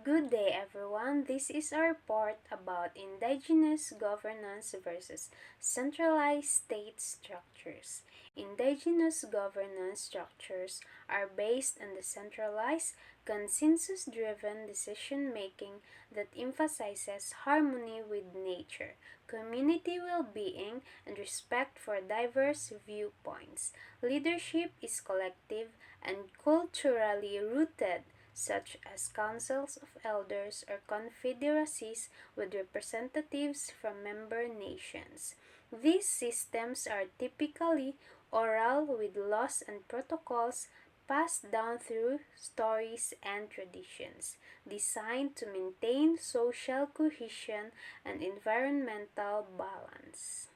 Good day, everyone. This is our report about indigenous governance versus centralized state structures. Indigenous governance structures are based on the centralized, consensus driven decision making that emphasizes harmony with nature, community well being, and respect for diverse viewpoints. Leadership is collective and culturally rooted, such as councils of elders or confederacies with representatives from member nations. These systems are typically oral with laws and protocols passed down through stories and traditions, designed to maintain social cohesion and environmental balance.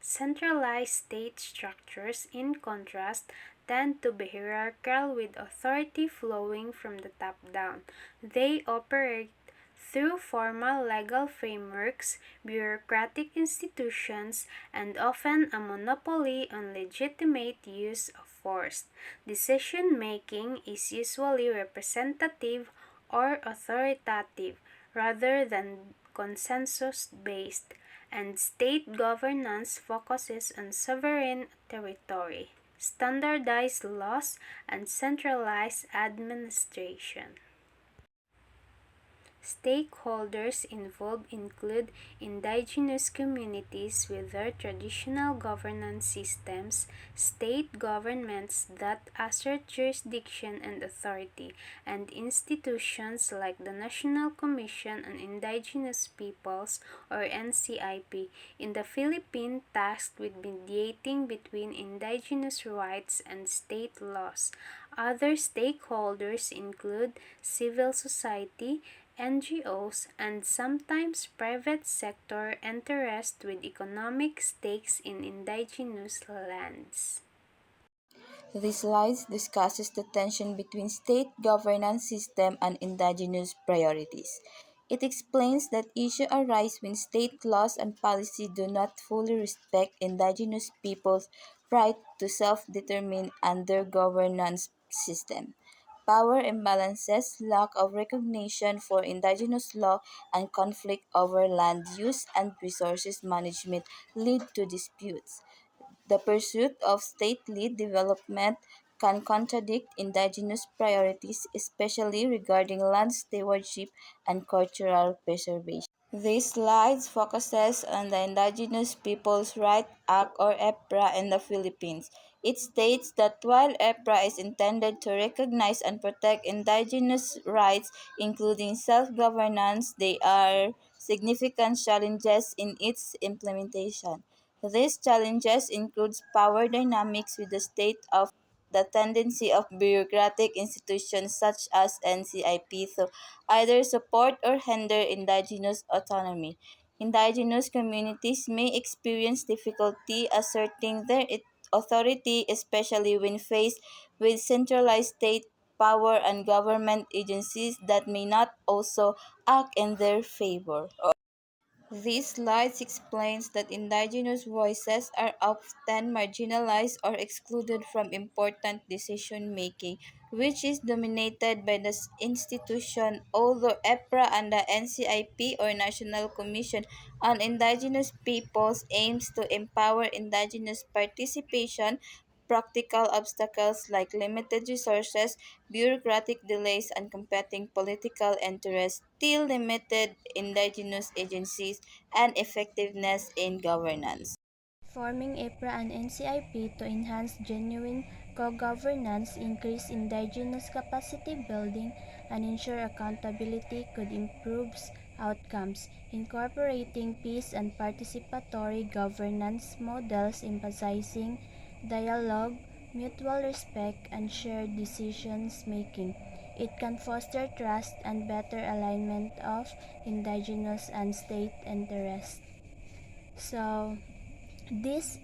Centralized state structures, in contrast, tend to be hierarchical with authority flowing from the top down. They operate through formal legal frameworks, bureaucratic institutions, and often a monopoly on legitimate use of force. Decision making is usually representative or authoritative rather than consensus based, and state governance focuses on sovereign territory, standardized laws, and centralized administration. Stakeholders involved include indigenous communities with their traditional governance systems, state governments that assert jurisdiction and authority, and institutions like the National Commission on Indigenous Peoples or NCIP in the Philippines tasked with mediating between indigenous rights and state laws. Other stakeholders include civil society, NGOs, and sometimes private sector interests with economic stakes in indigenous lands. This slide discusses the tension between state governance system and indigenous priorities. It explains that issues arise when state laws and policy do not fully respect indigenous people's right to self-determine and their governance system. Power imbalances, lack of recognition for indigenous law, and conflict over land use and resources management lead to disputes. The pursuit of state-led development can contradict indigenous priorities, especially regarding land stewardship and cultural preservation. This slide focuses on the Indigenous Peoples' Rights Act or EPRA in the Philippines. It states that while EPRA is intended to recognize and protect indigenous rights, including self-governance, there are significant challenges in its implementation. These challenges include power dynamics with the state of the tendency of bureaucratic institutions such as NCIP to either support or hinder indigenous autonomy. Indigenous communities may experience difficulty asserting their authority, especially when faced with centralized state power and government agencies that may not also act in their favor. This slide explains that indigenous voices are often marginalized or excluded from important decision making, which is dominated by the institution. Although EPRA and the NCIP or National Commission on Indigenous Peoples aims to empower indigenous participation, practical obstacles like limited resources, bureaucratic delays, and competing political interests still limited indigenous agencies and effectiveness in governance. Forming EPRA and NCIP to enhance genuine co-governance, increase indigenous capacity building, and ensure accountability could improve outcomes. Incorporating peace and participatory governance models emphasizing dialogue, mutual respect, and shared decisions making. It can foster trust and better alignment of indigenous and state interests. So, this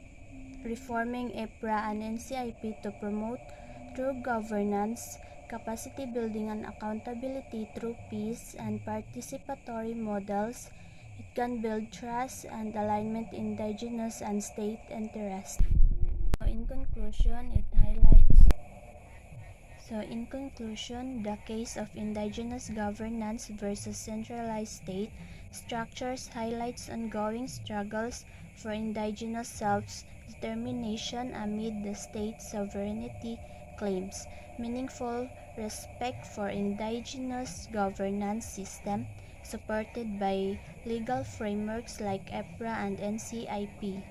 reforming EPRA and NCIP to promote true governance, capacity building, and accountability through peace and participatory models. It can build trust and alignment in indigenous and state interests. In conclusion, it highlights So, in conclusion, the case of indigenous governance versus centralized state structures highlights ongoing struggles for indigenous self-determination amid the state's sovereignty claims, meaningful respect for indigenous governance system supported by legal frameworks like EPRA and NCIP,